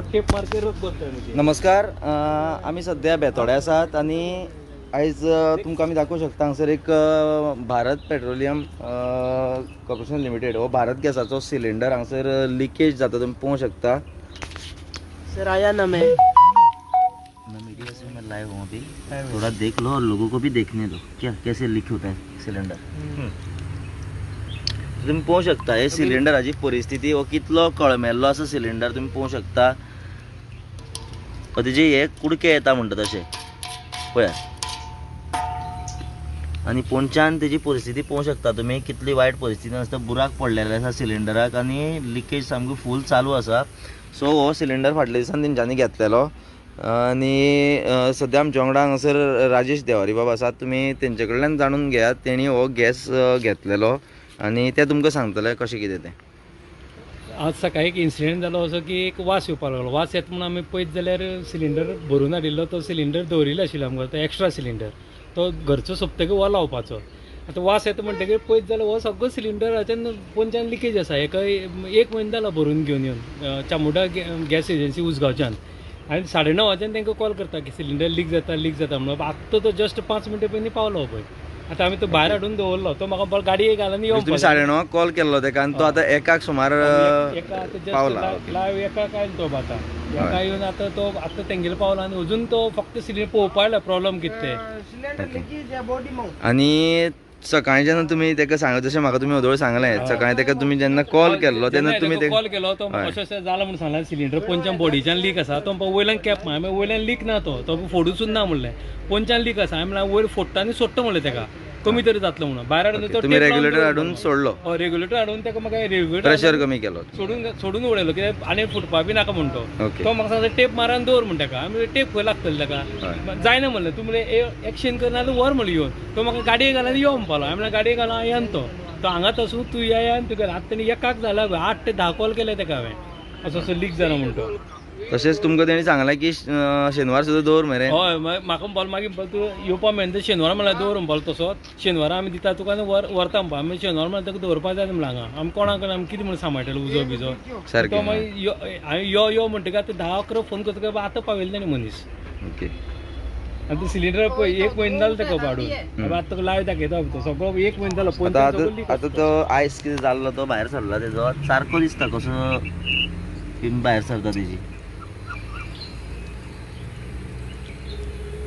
Tape मार्केरच बोलतोय मी. नमस्कार, आम्ही सध्या बेतोडे आसात आणि आयज तुमकां आमी दाखोवंक शकता हांगसर एक भारत पेट्रोलियम कॉर्पोरेशन लिमिटेड हो भारत गॅसाचो सिलिंडर हांगसर लिकेज जाता तुमी पळोवंक शकता. सर आया ना मैं मीडिया से मैं लाइव हूँ अभी, थोड़ा देख लो और लोगों को भी देखने दो क्या कैसे लीक होता है सिलेंडर. तुम्ही पळोवंक शकता हे सिलिंडराची परिस्थिती हो कितलो कळमेल्लो आसा सिलिंडर तुम्ही पळोवंक शकता. तेजे हे कुडके येता म्हणटा तशें पळयात आनी पोंच्यान तेजी परिस्थिती पळोवंक शकता तुमी कितली वायट परिस्थिती आसता. बुराक पडलेले आसा सिलिंडराक आनी लिकेज सामकी फूल चालू आसा. सो हो सिलिंडर फाटल्या दिसान तेंच्यांनी घेतलेलो आनी सद्या आमच्या वांगडा हांगासर राजेश देवारी बाबा आसात. तुमी तेंचे कडल्यान जाणून घेयात तेणी हो गॅस घेतलेलो आनी ते तुमकां सांगतले कशें कितें तें. आज सकाळी एक इन्सिडेंट जालो असो की एक वास येवपाक लागलो. वास येता म्हणून आमी पळयत जाल्यार सिलिंडर भरून हाडिल्लो तो सिलिंडर दवरिल्लो आशिल्लो आमकां तो एक्स्ट्रा सिलिंडर तो घरचो सोंपतकीर हो लावपाचो. आतां वास येता म्हणटकीर पळयत जाल्यार हो सगळो सिलिंडराच्यान पोंच्यान लिकेज आसा. एक म्हयनो जाला भरून घेवन येवन चामुंडा गॅस एजन्सी उसगांवच्यान आनी 9:30 तांकां कॉल करता की सिलिंडर लीक जाता म्हणून. आत्तां तो जस्ट 5 मिनटां पयलीं पावलो पळय. आतां आमी तो भायर हाडून दवरलो. तो म्हाका गाडये घालून येवं. तुम्ही 9:30 कॉल केल्लो तेका आनी तो आतां 1 सुमार पावला. लायव्ह एकाक आयलो तो आतां एका येवन आतां तो आतां तेंगेलो पावला आनी अजून तो फक्त सिलिंडर पळोवपा आयला प्रॉब्लम कितें तें. आनी सकाळी जेन्ना तुमी तेका सांगत जशें म्हाका तुमी वदळ सांगलें सकाळी तेका तुमी जेन्ना कॉल केल्लो तेन्ना तुमी ते कॉल केलो तो अशें अशें जालां म्हणून सांगलें सिलिंडर पोंच्यान बॉडीच्यान लीक आसा. तो वयल्यान कॅप मागीर वयल्यान लीक ना तो फोडूच ना म्हणलें पोंच्यान लीक आसा. हांवें म्हणलें वयर फोडटा आनी सोडटा म्हणलें तेका कमी तरी जातलो म्हणून. भायर हाडून तो तुमी रेग्युलेटर हाडून सोडलो. रेग्युलेटर हाडून तेका म्हाका रेग्युलेटर प्रेशर कमी केलो सोडून उडयलो कित्याक आनी फुटपा बी नाका म्हणतो. ओके. तो म्हाका सांगता टेप मारून दवर म्हण तेका. आमी टेप खंय लागतली तेका जायना म्हणलें. तूं म्हणलें एक्शन करना जाल्यार व्हर म्हणलें येवन. तो म्हाका गाडये घालून यो म्हणपालो. हांवें म्हणलें गाडये घालून येन तो हांगा तसूं तूं या आनी तुका आतां तेणी एकाक जाला 8 ते 10 कॉल केले तेका हांवें असो लीक जाला म्हणतो. तशेंच तुमकां तेणी सांगलें की शेनवार सुद्दां दवर मरे. हय म्हाका म्हणपालो मागीर तूं येवपा मेळना शेनवार म्हणल्यार दवर म्हणपालो तसो. शेनवारा आमी दिता तुका व्हरता म्हणपा. आमी शेनवार म्हणल्यार तुका दवरपा जाय म्हणलें हांगा. आमी कोणाक आमी कितें म्हणून सांबाळटले उजो बिजो. तो मागीर हांवें यो म्हणटकीर आतां 10-11 फोन करतकीर आतां पावयले तेणी मनीस. ओके. आनी ते सिलिंडर पळय 1 म्हयनो जालो तेका हाडून. आतां लायव्ह दाखयता तो सगळो 1 म्हयनो जालो. आतां तो आयस कितें जाल्लो तो भायर सरला तेजो सारको दिसता कसो भायर सरता तेजी.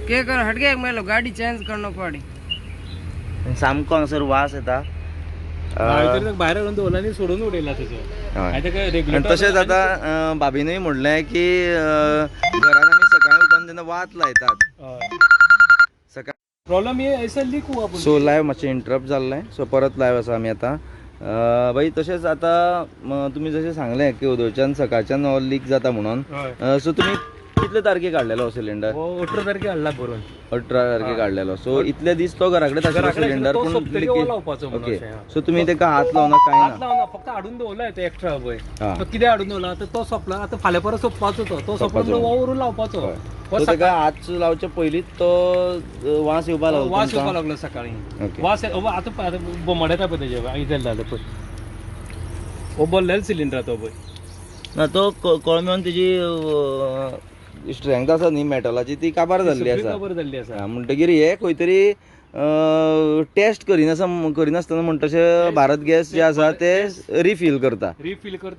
क्या कर हट गया मैं गाड़ी चेंज करना पड़ी. सामको हांगसर वास येता. भायर हाडून दवरला आनी सोडून उडयला तेजो. तशेंच आतां भाभीनूय म्हणलें की घरान आमी सकाळीं उठून तेन्ना वात लायतात. सकाळी प्रॉब्लम ये ऐसा लीक हुआ. सो लायव्ह मातशें इंटरप्ट जाल्लें सो परत लायव्ह आसा आमी आतां. बाई तशेंच आतां तुमी जशें सांगलें की उदोळच्यान सकाळच्यान हो लीक जाता म्हणून. सो तुमी कितले तारखेक काडलेलो हो सिलिंडर. 18 तारखेक हाडला भरून. 18 तारखेक काडलेलो. सो इतले दीस तो घरा कडेन आशिल्लो सिलिंडर पूण ओके. सो तुमी तेका हात लावना कांय ना. फक्त हाडून दवरला तो एक्स्ट्रा पळय. तो कित्याक हाडून दवरला आतां तो सोंपला. आतां फाल्यां परत सोंपपाचो तो सोंपलो व्हरून लावपाचो. तेका हात लावचे पयलींच तो वास येवपाक लागलो. वास येवपाक लागलो सकाळीं. वास आतां बोमाड येता पळय तेजे आयदन जालें पळय. हो बोल्लेलो सिलिंडर तो पळय ना तो कळमेवन तेजी स्ट्रेंथ आसा न्ही मेटलाची ती काबार जाल्ली आसा. म्हणटकीर हे खंय तरी टेस्ट करिनासतना म्हणटशें भारत गॅस जे आसा ते रिफील करता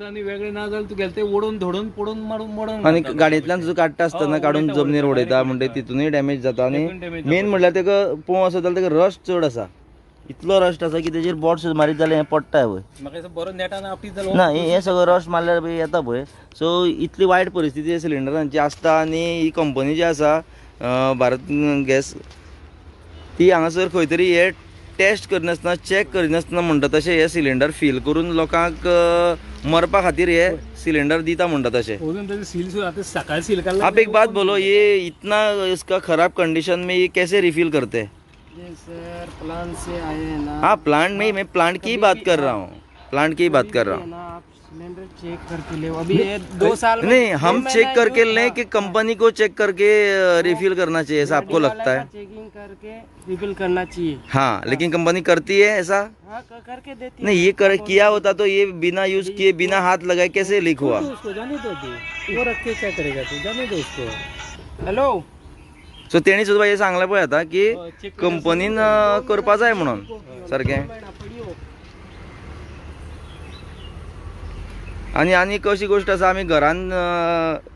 आनी वेगळे ना जाल्यार तुगेलें ते ओडून धोडून पडून मारून मोडून आनी गाडयेंतल्यान तुजो काडटा आसतना काडून जमनीर उडयता म्हणजे तितूनय डॅमेज जाता. आनी मेन म्हणल्यार तेका पळोवंक वचत जाल्यार तेका रस्ट चड आसा. इतलो रस्ट आसा की तेजेर बोट सुद्दां मारीत जाल्यार हें पडटा पळय. म्हाका बरो नेटान आपटी जालो ना हें सगळो रस्ट मारल्यार येता पळय. सो इतली वायट परिस्थिती सिलिंडरांची आसता. आनी ही कंपनी जी आसा भारत गॅस ती हांगासर खंय तरी हे टेस्ट करिनासतना चॅक करिनासतना म्हणटा तशें हे सिलिंडर फील करून लोकांक मरपा खातीर हे सिलिंडर दिता म्हणटा तशें. आप एक बात बोलो ये इतना इसका खराब कंडीशन में ये कैसे रिफिल करते. सर प्लांट से आए हैं ना. हाँ प्लांट में मैं प्लांट की बात कर रहा हूँ. आप सिलेंडर चेक करके ले अभी ये 2 साल में नहीं, हम ये चेक मैंने करके जो- लें कि कंपनी को चेक करके रिफिल करना चाहिए, ऐसा आपको लगता है? चेकिंग करके रिफिल करना चाहिए। हाँ, लेकिन कंपनी करती है ऐसा? हाँ करके देती नहीं, ये कर किया होता तो ये बिना यूज किए बिना हाथ लगाए कैसे लीक हुआ? तो उसको जाने दो अभी, वो रख के क्या करेगा तू, जाने दो उसको. हॅलो सो तेणी सुद्धा हे सांगला पळय आता की check कंपनीन करपा जाय म्हणून सारकें. आणि कशी गोष्ट आसा, आमी घरान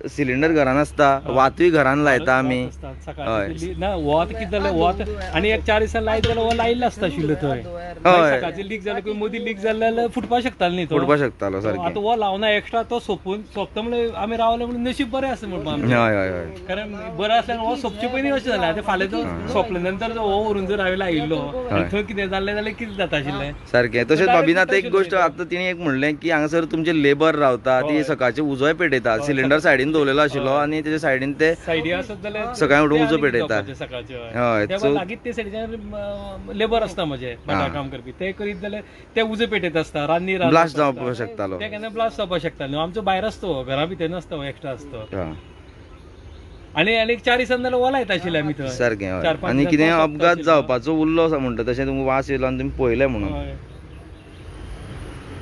सिलिंडर घरान आसता, वातूय घरान लायता आमी. सकाळची ना वत कितें जालें वत आनी एक 4 दिसां लायत जाल्यार वो लायिल्लो आसता आशिल्लो थंय. हय, सकाळचे लीक जालें की मदीं लीक जालें जाल्यार फुटपाक शकतालो न्ही तो. फुटपाक शकतालो आतां सारकें. वो लावना एक्स्ट्रा तो सोंपता म्हणल्यार आमी रावले म्हणून नशीब बरें आसा म्हणपा आमचें. हय हय हय. कारण बरं असल्यार हो सोंपचे पयलीं अशें जालें. आतां फाल्यां तो सोंपले नंतर जो हो व्हरून जर हांवें लायिल्लो आनी थंय कितें जालें जाल्यार कितें जाता आशिल्लें. सारकें. तशेंच भाभीन आतां एक गोष्ट आतां तिणें एक म्हणलें की हांगासर तुमचे लेबर रावता, ती सकाळचे उजोय पेटयता. सिलिंडर सायडीन दवरलेलो आशिल्लो आनी तेच्या सायडीन ते सायडी आसत जाल्यार सकाळीं उठून ते उजो आनीक पेटयता. जावपाचें सकाळचें. हय, त्या सो लागींच ते सायडीच्यान लेबर आसता म्हजे भाटां काम करपी, ते करीत जाल्यार ते उजो पेटयत आसता. रान्नी ब्लास्ट जावपाक शकतालो. ते केन्ना ब्लास्ट जावपाक शकता न्हू. आमचो भायर आसतो, घरा भितर नासता, एक्स्ट्रा आसतो. हां, आनी 4 दिसान जाल्यार वोला येता आशिल्ले आमी थंय. सारकें. हय. 4-5 आनी दिसान कितें पावस अपघात आशिल्लो. जावपाचो उरलो आसा म्हणटा तशें तुमकां वास येयलो आनी तुमी पळयलें म्हणून. हय.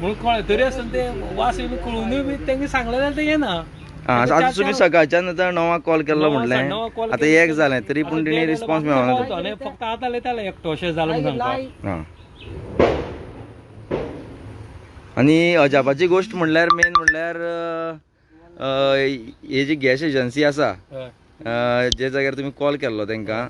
म्हणून कळ्ळें तरी आसतना ते वास येवन कळूनय बी तेंगे सांगलें जाल्यार ते येना. हां, आता तुमी सकाळच्यान आतां 9 कॉल केल्लो म्हणलें, आतां 1 जालें तरी पूण तेणी रिस्पॉन्स मेळना तुमकां. आनी फक्त आतां येताले एकटो अशें जालें म्हणून सांगपाक. हां. आनी अजापाची गोश्ट म्हणल्यार मेन म्हणल्यार ही जी गॅस एजन्सी आसा, हय. जे जाग्यार तुमी कॉल केल्लो तांकां,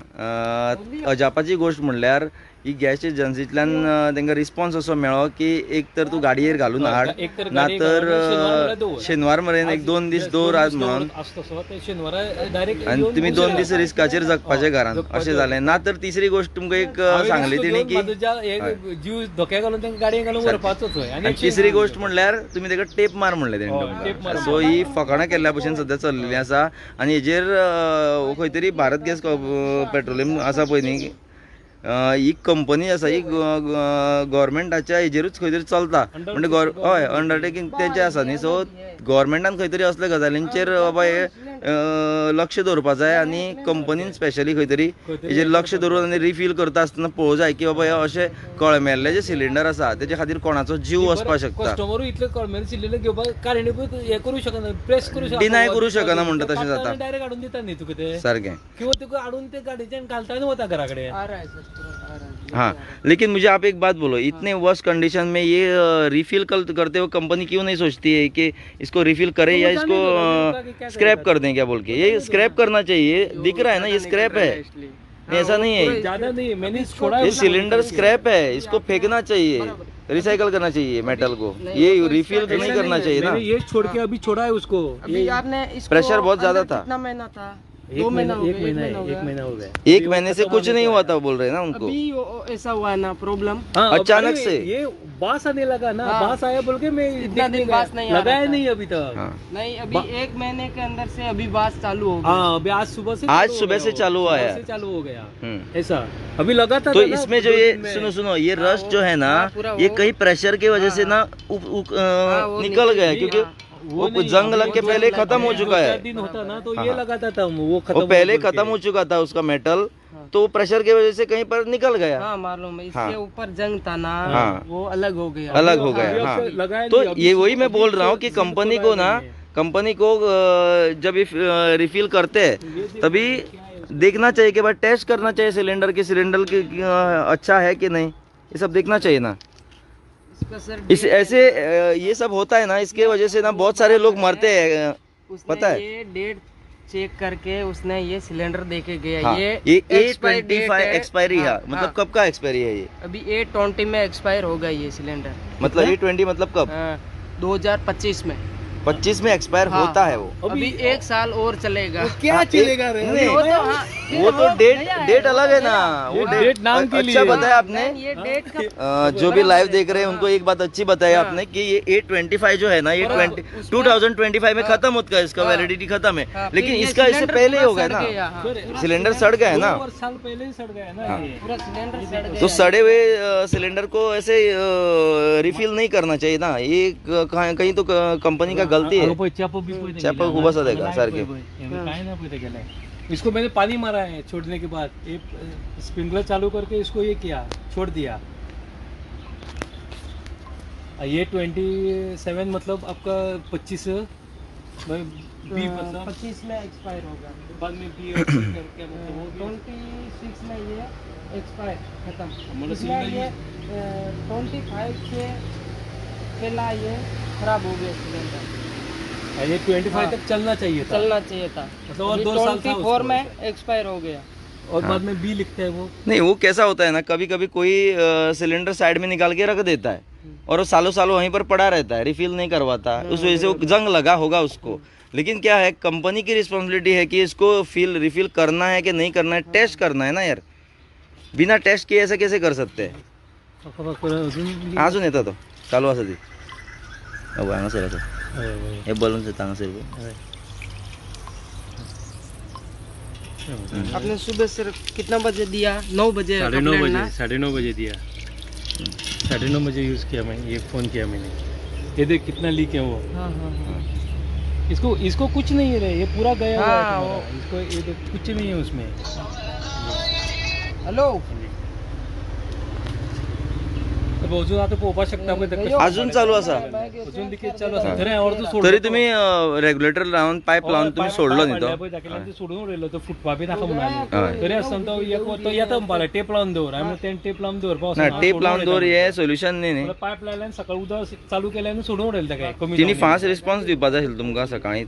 अजापाची गोश्ट म्हणल्यार ही गॅस एजन्सींतल्यान तांकां रिस्पॉन्स असो मेळ्ळो की एक तर तूं गाडयेर घालून हाड, एक तर ना गाडयेक तर घालून शेनवार दवर. शेनवार मेरेन 1-2 दीस दवर आज म्हणून, आसता सो ते शेनवारा डायरेक्ट आनी तुमी 2 दीस रिस्काचेर जगपाचे घरान अशें जालें. ना तर तिसरी गोश्ट तुमकां एक सांगली तेणी की, जीव धोक्या घालून तांकां गाडयेक घालून व्हरपाचो थंय. आनी तिसरी गोश्ट म्हणल्यार तुमी ताका टेप मार म्हणलें टेप तेणी मार. तुमकां. सो ही फकाणां केल्ल्या भशेन सद्या चल्लेली आसा. आनी हेजेर खंय तरी भारत गॅस पेट्रोलियम आसा पळय न्ही, ही कंपनी आसा ही गव्हर्मेंटाच्या हेजेरूच खंय तरी चलता. म्हणजे हय, अंडरटेकींग तेंचें आसा न्ही. सो गव्हर्मेंटान खंय तरी असल्या गजालींचेर बाबा हे लक्ष दवरपा जाय आनी कंपनीन स्पेशली खंय तरी हेजेर लक्ष दवरून आनी रिफील करता आसतना पळोवं जाय की बाबा हे अशे कळमेल्ले जे सिलिंडर आसा तेजे खातीर कोणाचो जीव वचपाक शकता. कस्टमरूय इतले कळमेल सिलिंडर घेवपाक कारणीभूत हे करू शकना, प्रेस करू शकना, डिनाय करू शकना म्हणटा तशें जाता. डायरेक्ट हाडून दिता न्ही तुका ते, सारकें. किंवा तुका हाडून ते गाडयेच्यान घालता आनी वता घरा कडेन. आ रहा है सर, तुरंत आ रहा है। हाँ, लेकिन मुझे आप एक बात बोलो, इतने वर्स कंडीशन में ये रिफिल करते हुए कंपनी क्यों नहीं सोचती है कि इसको रिफिल करे या इसको स्क्रैप कर दें क्या बोल के? ये स्क्रैप करना चाहिए, दिख रहा है ना ये स्क्रैप है, ऐसा नहीं है. ज्यादा नहीं, मैंने छोड़ा ये सिलेंडर स्क्रैप है, इसको फेंकना चाहिए, रिसाइकल करना चाहिए मेटल को, ये रिफिल नहीं करना चाहिए ना. मैंने ये छोड़ के अभी छोड़ा है उसको. अभी आपने इसको प्रेशर बहुत ज्यादा अंदर था. कितना महीना था? एक 2 महीना महीना हो एक गया, महीना हो गया। एक महीना हो गया. 1 महीने से कुछ नहीं हुआ था बोल रहे हैं ना उनको. अभी ऐसा हुआ ना प्रॉब्लम। हाँ, अब अचानक अरे से। ये बास आने लगा ना, हाँ। बास आया बोल के मैं इतना दिन बास नहीं आ रहा लगाया था। नहीं अभी तक. हाँ, नहीं अभी 1 महीने के अंदर से अभी बात चालू हो गई। हाँ, अभी आज सुबह से आज चालू हो सुबह गया से वो, चालू हुआ सुबह है. से चालू हो गया हम्म. ऐसा. अभी लगातार तो है ना, इसमें जो 2 ये दिन में- सुनो ये रस जो है ना, हाँ, पूरा ये वो- कहीं प्रेशर की वजह से ना वो निकल गया, नहीं, क्योंकि वो वो नहीं, जंग अभी लग के वो पहले जंग खत्म हो लग- चुका 2-4 है. दिन होता ना तो हाँ, ये हाँ. लगाता था वो खत्म वो हो पहले बोल के। खत्म हो चुका था उसका मेटल, तो प्रेशर की वजह से कहीं पर निकल गया. हाँ मालूम है, इसके हाँ. ऊपर जंग था ना, हाँ. वो अलग हो गया। अलग हो अभी गया. अब हाँ, से लगाया तो नहीं, अभी ये वही मैं अभी बोल रहा हूँ से कि जिसको कंपनी को ना, लगाया नहीं है। कंपनी को जब ये रिफिल करते हैं तभी देखना चाहिए कि भाई टेस्ट करना चाहिए सिलेंडर की अच्छा है कि नहीं, ये सब देखना चाहिए ना. इसका सर इस ऐसे ये सब होता है ना, इसके वजह से ना बहुत सारे लोग मरते हैं. उसने पता है? ये डेट चेक करके उसने ये सिलेंडर देके गया। हाँ, ये ये expiry date A25 है। एक्सपायरी है. हाँ, मतलब हाँ। कब का एक्सपायरी है ये? अभी A20 में एक्सपायर हो गया ये सिलेंडर। मतलब A20 मतलब कब? 2025 में। 25 में एक्सपायर हाँ। होता है वो। अभी 1 साल और चलेगा। क्या हाँ, चलेगा रे? नहीं, वो तो हाँ, वो तो डेट नया है, डेट वो अलग है नया ना, है। वो ये डेट नाम के अच्छा लिए। बताया आपने। ये डेट का जो भी लाइव देख रहे हैं उनको एक बात अच्छी बताई हाँ। आपने कि ये 825 जो है ना ये हाँ, 2025 में हाँ। खत्म होता है, इसका हाँ। वैलिडिटी खत्म है, हाँ, लेकिन फिर ये इसका इससे सिलेंडर पहले ही पूरा हो गया सड़ ना, गया, हाँ। पूरा सिलेंडर सड़ गया है ना, 2 साल पहले ही सड़ गया है ना हाँ। ये। पूरा सिलेंडर सड़ गया। तो सड़े हुए सिलेंडर को ऐसे रिफिल नहीं करना चाहिए ना, ये कहीं तो कंपनी का गलती है। चॅप खूप असत आहे का सारखे? काय ना पहिले गेलाय इसको मैंने पानी मारा है छोड़ने के बाद, एक स्प्रिंकलर चालू करके इसको ये किया, छोड़ दिया। ये 27 मतलब आपका 25 बी मतलब 25 में एक्सपायर होगा। बाद में बी और C करके मतलब वो 26 में ये एक्सपायर खत्म। मतलब इसमें सिलेंडर ये 25 से पहला ये खराब हो गया सिलेंडर। ये 25 हाँ। तक चलना चाहिए था, चलना चाहिए था, मतलब और अभी 2 साल था 24 उसको। में एक्सपायर हो गया। और बाद में बी लिखते हैं वो। नहीं, वो कैसा होता है ना, कभी कभी कोई सिलेंडर साइड में निकाल के रख देता है और वो सालों सालों वहीं पर पड़ा रहता है, रिफिल नहीं करवाता, उस वजह से वो जंग लगा होगा उसको। लेकिन क्या है, कंपनी की रिस्पॉन्सिबिलिटी है कि इसको रिफिल करना है कि नहीं करना है, टेस्ट करना है ना यार। बिना टेस्ट किए ऐसे कैसे कर सकते हैं? अजून येतं तो चालू असं ती हांगासर असं हे बलून येतं हांगासर आपने सुबह से कितना बजे दिया? 9 बजे 9:30 कंप्लेंट बजे ना? 9:30 बजे दिया, 9:30 बजे यूज़ किया मैं, ये फ़ोन किया मैंने। ये देख कितना लीक है वो। हाँ हाँ हाँ। इसको कुछ नहीं है रे, ये पूरा गया हुआ है हाँ, तुम्हारा। इसको ये देख कुछ नहीं है उसमें। हॅलो अब अजून आता पोपा शकता आपण ते अजून चालू असा अजून लिकेज चालू असं खरं और तू सोड तरी तुम्ही रेग्युलेटर लावून पाईप लावून तुम्ही सोडलं नाही तो. ते सोडून राहिलो तो फुटपा बी नाका म्हणाले हय. तरी असताना तो एक तो येता मला टेप लावून दवर आम्ही त्याने टेप लावून दवर पाऊस ना टेप लावून दोर हे सोल्युशन नाही न्ही. पाईप लायला आणि सकाळी उद्या चालू केल्याने सोडून उडेल त्या काय कमी तिने फास्ट रिस्पॉन्स दिवपाचो आशिल्लो तुमकां सकाळी.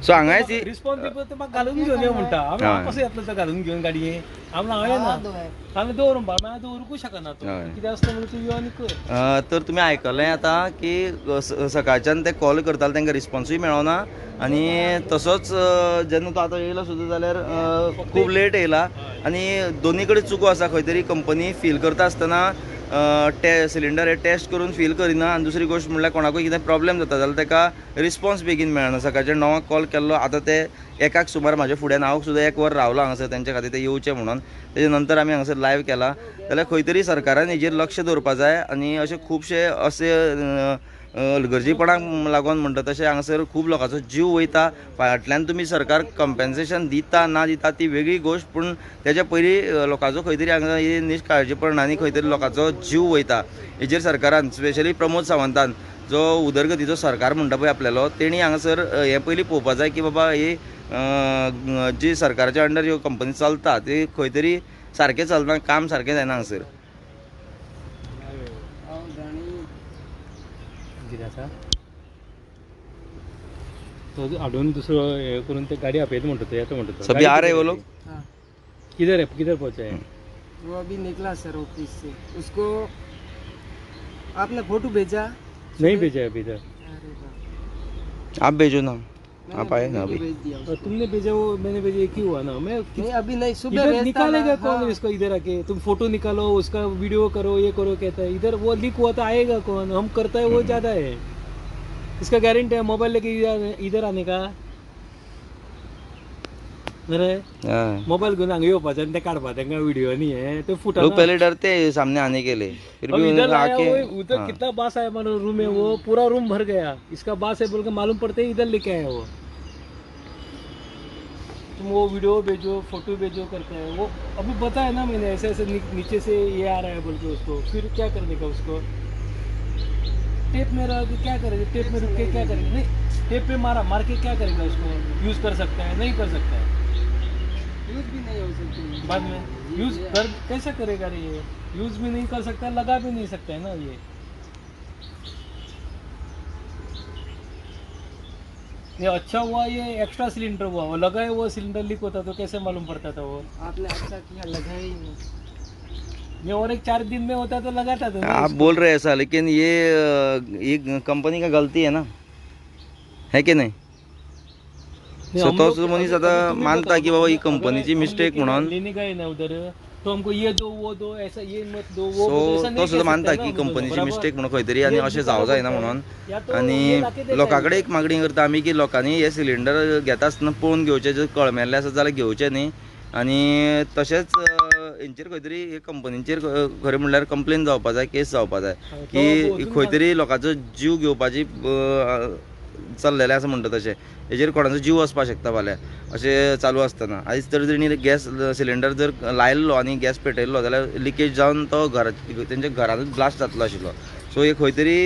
सो हांगा ती रिस्पॉन्स दिवप ते म्हाका घालून घेवन यो म्हणटा आमी हय. कसो येतलो तो घालून घेवन गाडये आमी हांगा ना आमी दवरून बा आमी दवरूंकू शकना तो हय. कितें आसता म्हणून तूं यो आनी कर. तर तुम्ही आयकलें आतां की सकाळच्यान ते कॉल करताले तांकां रिस्पॉन्सूय मेळना आणि तसोच जेन्ना तो आतां येयलो सुद्दां जाल्यार खूब लेट येयला आनी दोनी कडेन चुको आसा. खंय तरी कंपनी फील करता आसतना सिलिंडर हे टेस्ट करून फील करिना आनी दुसरी गोश्ट म्हणल्यार कोणाकूय कितें प्रॉब्लेम जाता जाल्यार ताका रिस्पॉन्स बेगीन मेळना. सकाळच्या 9 कॉल केल्लो आतां ते 1 सुमार म्हाज्या फुड्यान हांव सुद्दां 1 वर रावलो हांगासर तेंच्या खातीर ते येवचे म्हणून. तेजे नंतर आमी हांगासर लायव्ह केला जाल्यार खंय तरी सरकारान हेजेर लक्ष दवरपा जाय आनी अशे खुबशे असे हलगर्जीपणाक लागून म्हणटा तशें हांगासर खूब लोकांचो जीव वयता. फाटल्यान तुमी सरकार कंपेन्सेशन दिता ना दिता ती वेगळी गोश्ट, पूण तेच्या पयलीं लोकांचो खंय तरी हांगा हे निश्काळजीपणांनी खंय तरी लोकांचो जीव वयता. हेजेर सरकारान स्पेशली प्रमोद सावंतान जो उदरगतीचो सरकार म्हणटा पळय आपल्यालो तेणी हांगासर हें पयलीं पळोवपा जाय की बाबा ही जी सरकाराच्या अंडर ह्यो कंपनी चलता ती खंय तरी सारकें चलना, काम सारकें जायना हांगासर. कितें आसा तो हाडून दुसरो हे करून ते गाडी आपयता म्हणटा तो येता म्हणटा तो. सभी आ रहे हैं वो लोग? हाँ, किधर पहुंचा है? वो अभी निकला सर ऑफिस से। उसको आपने फोटो भेजा? नहीं भेजा है अभी तक. अरे बाप। आप भेजो ना, मैंने आप आए ना वीडियो अभी. भेज दिया उसको। और तुमने भेजा वो मैंने भेजा एक ही हुआ ना. मैं नहीं अभी नहीं, सुबह इधर भेजता निकालेगा ना, कौन हाँ। इसको इधर आके तुम फोटो निकालो उसका वीडियो करो ये करो कहता है. इधर वो लीक हुआ तो आएगा कौन? हम करता है वो ज़्यादा है. इसका गारंटी है मोबाइल लेके इधर आने का. अरे हाँ. मोबाइल घेऊन हांगा येवपाचें आनी ते काडपा तांकां व्हिडिओ न्ही हे ते फुटा. लोग पहले डरते हैं सामने आने के लिए, फिर अब भी इधर उन्हें लाया आके वो उधर हाँ. कितना बास आया हमारा रूम है वो पूरा रूम भर गया. इसका बास है बोल के मालूम पड़ते ही इधर लेके आया वो. तुम वो वीडियो भेजो फोटो भेजो करते हैं वो. अभी बताया ना मैंने ऐसे ऐसे नीचे से ये आ रहा है बोल के उसको. फिर क्या करने का उसको? टेप में रह के क्या करेगा? टेप में रुक के क्या करेगा? नहीं टेप पे मार के क्या करेगा उसको? यूज़ कर सकता है नहीं कर सकता है यूज भी नहीं हो सकती बाद में. यूज़ कर कैसे करेगा रे ये? यूज़ भी नहीं कर सकता लगा भी नहीं सकता है ना ये. ये अच्छा हुआ ये एक्स्ट्रा सिलेंडर हुआ वो लगाए हुआ सिलेंडर लीक होता तो कैसे मालूम पड़ता था वो. आपने अच्छा किया, लगाया ही नहीं. ये और एक 4 दिन में होता तो लगाता था आप बोल रहे हैं ऐसा, लेकिन ये कंपनी का गलती है ना, है की नाही? स्वतःच मनीस आता मानता की बाबा ही कंपनीची मिस्टेक म्हणून, लेने गए ना उधर तो हमको ये दो वो दो ऐसा ये मत दो वो सो दो, ऐसा तो नहीं सुद्धा कह मानता सकता की ना, कंपनीची बरोबर? मिस्टेक म्हणून खंय तरी आणि अशें जावं जायना म्हणून. या तो ये आणि लाके देता लोकांकडे एक मागणी करता आमी की लोकांनी हे सिलिंडर घेता आसतना पळोवन घेवचे, जर कळमेल्ले आसा जाल्यार घेवचे न्ही. आणि तशेंच हेंचेर खंय तरी हे कंपनीचेर खरें म्हणल्यार कंप्लेन जावपा जाय, केस जावपा जाय की खंय तरी लोकांचो जीव घेवपाची चल्लेले आसा म्हणटा तशें, हेजेर कोणाचो जीव वचपाक शकता फाल्यां अशें चालू आसतना. आयज तर तेणी गॅस सिलिंडर जर लायल्लो आनी गॅस पेटयल्लो जाल्यार लिकेज जावन तो तेंच्या घरानूच ब्लास्ट जातलो आशिल्लो. सो हे खंय तरी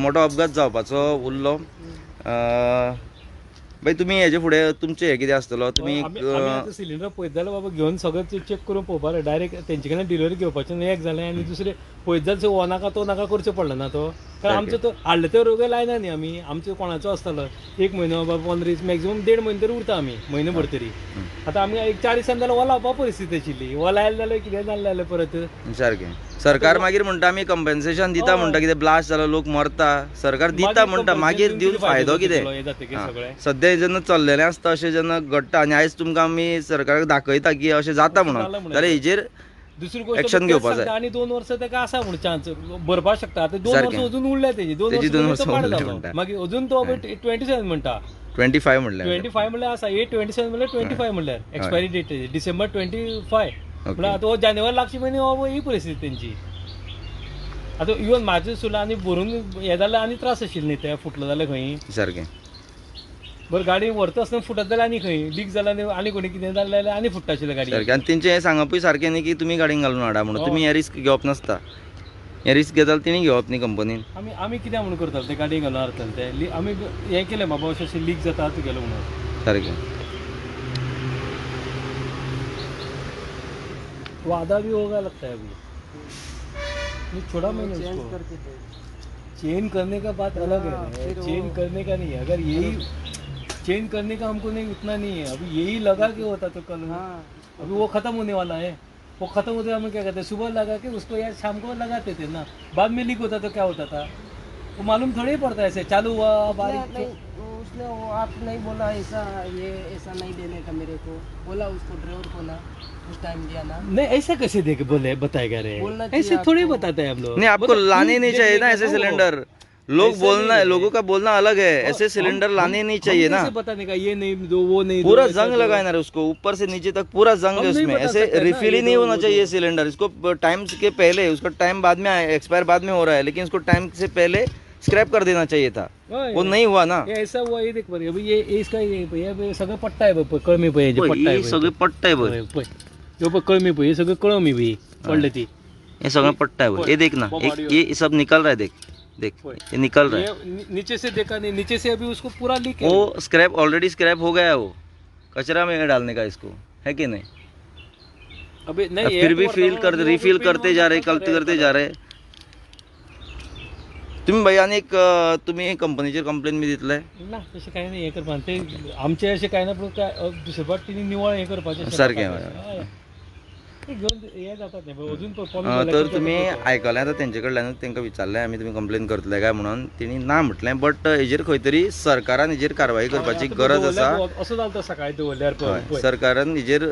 मोठो अपघात जावपाचो उरलो. भाई तुमी हेजे फुडें तुमचें हें कितें आसतलो, तुमी सिलिंडर पळयत जाल्यार बाबा घेवन सगळें चेक करून पळोवपा डायरेक्ट तेंचे कडल्यान डिलिव्हरी घेवपाचें एक जालें आनी दुसरें पळयत जाल्यार हो नाका तो नाका करचो पडलो ना तो. कारण आमचो तो हाडलो तो रोग लायना न्ही आमी, आमचो कोणाचो आसतलो 1 म्हयनो बाबा 15 दीस मॅक्झिमम 1.5 म्हयनो तरी उरता आमी, म्हयनोभर तरी. आतां आमी एक 4 दिसान जाल्यार हो लावपा परिस्थिती आशिल्ली, हो लायले जाल्यार कितें जालें जाल्यार परत सारकें. सरकार मागीर म्हणटा आमी कंपेन्सेशन दिता म्हणटा, कितें ब्लास्ट जालो लोक मरता, सरकार दिता म्हणटा, मागीर दिवन फायदो कितें? सद्या जेन्ना चल्लेलें आसता अशें जेन्ना घडटा आनी आयज तुमकां आमी सरकाराक दाखयता की अशें जाता म्हणून, जाल्यार हेजेर दुसरी गोष्ट ऍक्शन घेवपा जाय. आणि 2 वर्सां ताका आसा म्हणून चान्स भरपाक शकता. आतां 2 सारकें. वर्सां अजून उरल्या तेजी 2 वर्सां उरल्या जालो म्हणटा. मागीर अजून तो 27 म्हणटा, 25 म्हणल्यार 25 म्हणल्यार आसा 27 म्हणल्यार 25 म्हणल्यार एक्सपायरी डेट तेजी डिसेंबर 25 म्हणल्यार आतां हो जानेवारी लागची म्हयने हो ही परिस्थिती तेंची. आतां इवन म्हाजें सुद्दां आनी भरून हें जाल्यार आनी त्रास आशिल्ले न्ही ते फुटलो जाल्यार खंय सारकें. बरं गाडी व्हरता आसतना फुटत जाल्यार आनी खंय लीक जाल्यार आनी कोणी कितें जालें जाल्यार आनी फुटता आशिल्लें गाडी. सारकें. आनी तेंचें हें सांगपूय सारकें न्ही की तुमी गाडयेन घालून हाडा म्हणून, तुमी हे रिस्क घेवप नासता. हे रिस्क घेता जाल्यार तेणी घेवप न्ही कंपनीन. आमी कितें म्हणून करताले ते गाडयेक घालून हाडटाले ते आमी हें केलें बाबा अशें लीक जाता तुगेलो म्हणून. सारकें. वादा भी होगा लगता है अभी, ये छोड़ा मैंने चेंज उसको. करके दे. चेंज करने का बात अलग है, चेंज करने का नहीं है. अगर यही चेंज करने का हमको नहीं उतना नहीं है. अभी यही लगा के होता तो कल हाँ अभी वो खत्म होने वाला है. वो खत्म होते हम क्या करते हैं, सुबह लगा के उसको यार शाम को लगाते थे ना, बाद में लीक होता तो क्या होता था वो मालूम थोड़ी ही पड़ता है. ऐसे चालू हुआ नहीं, बारिश नहीं, उसने वो आप नहीं बोला ऐसा, ये ऐसा नहीं देने का मेरे को बोला उसको ड्राइवर को ना उस टाइम दिया ना. नहीं ऐसा कैसे देख बोले बताएगा रे, बोलना चाहिए ऐसे थोड़ी आपको. बताते हैं हम लोग. नहीं, आपको मतलब लाने तू नहीं देख चाहिए ना लेके ऐसे वो. सिलेंडर. लोग ऐसे बोलना, नहीं है. लोगों का बोलना अलग है, ऐसे सिलेंडर लाने नहीं चाहिए ना. कैसे बताने का ये नहीं दो वो नहीं दो, पूरा ऐसा जंग दो. लगाना है उसको, ऊपर से नीचे तक पूरा जंग है हम नहीं उसमें. बता ऐसे सकते ना, रिफिल ही ये नहीं दो, होना वो चाहिए दो. सिलेंडर. इसको टाइम के पहले, उसका टाइम बाद में एक्सपायर बाद में हो रहा है, लेकिन इसको टाइम से पहले स्क्रैप कर देना चाहिए था. हाँ, वो नहीं हुआ ना. ये ऐसा हुआ ये देख बरं, अभी ये इसका ये सगळं पट्टा आहे बघ, कळमी पै पट्टा हे आहे सगळे पट्टा आहे बघ, बघ कळमी पै हे सगळं कळमी पै पडले ती. ये सगळं पट्टा है बघ. ये देख ना, एक ये सब निकल रहा है, देख देख ये निकल रहा है. ये नीचे से देखा नहीं, नीचे से अभी उसको पूरा लीक है. वो स्क्रैप ऑलरेडी स्क्रैप हो गया है, वो कचरा में डालने का इसको, है कि नहीं. अभी अब नहीं फिर भी फील कर रिफिल करते जा रहे, करते जा रहे. तुम्ही भाई आणि एक तुम्ही कंपनीचेर कंप्लेन बी दितले. ना तशें काही नाही हे करपा ते आमचे अशें काय ना, पूण काय दुसरे फावट तिने निवळ हे करपाचें सारकें. ते घेवन हे जातात न्ही अजून तर तुम्ही आयकलें आतां तेंचे कडल्यानूच तांकां विचारलें आमी, तुमी कंप्लेन करतले काय म्हणून. तेणी ना म्हटलें, बट हेजेर खंय तरी सरकारान हेजेर कारवाई करपाची गरज आसा. असं जालं सकाळी दवरल्यार हय, सरकारान हेजेर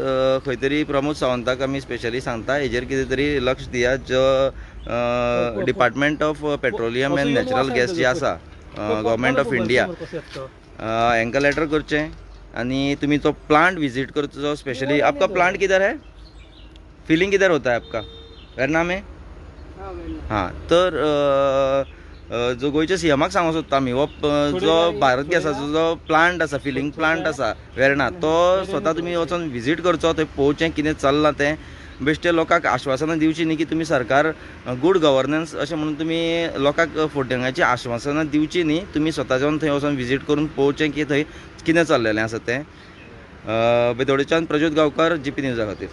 खंय तरी प्रमोद सावंताक आमी स्पेशली सांगता, हेजेर कितें तरी लक्ष दिया. जो department of petroleum and natural gas जी आसा गव्हर्मेंट ऑफ इंडिया, हांकां लेटर करचें आनी तुमी तो प्लांट विजीट करचो. स्पेशली आपका प्लांट किधर है, फिलिंग किधर होता है आपका, वेर नाम है. हाँ मैंने हां, तर जो गोंयच्या सीएमाक सांगूं सोदता आमी, हो जो भारत गॅसाचो जो प्लांट आसा, फिलिंग प्लांट आसा वेर्णा, तो स्वता तुमी वचून विजीट करचो, थंय पळोवचें कितें चल्लां तें. बेश्टे लोकांक आश्वासनां दिवची न्ही की तुमी सरकार गूड गव्हर्नन्स अशें म्हणून तुमी लोकांक फुडग्यांची आश्वासनां दिवची न्ही. तुमी स्वता जावन थंय वचून विजीट करून पळोवचें की थंय कितें चल्लेलें आसा तें. बेतोडेच्यान प्रज्योत गांवकार, GP न्यूजा खातीर.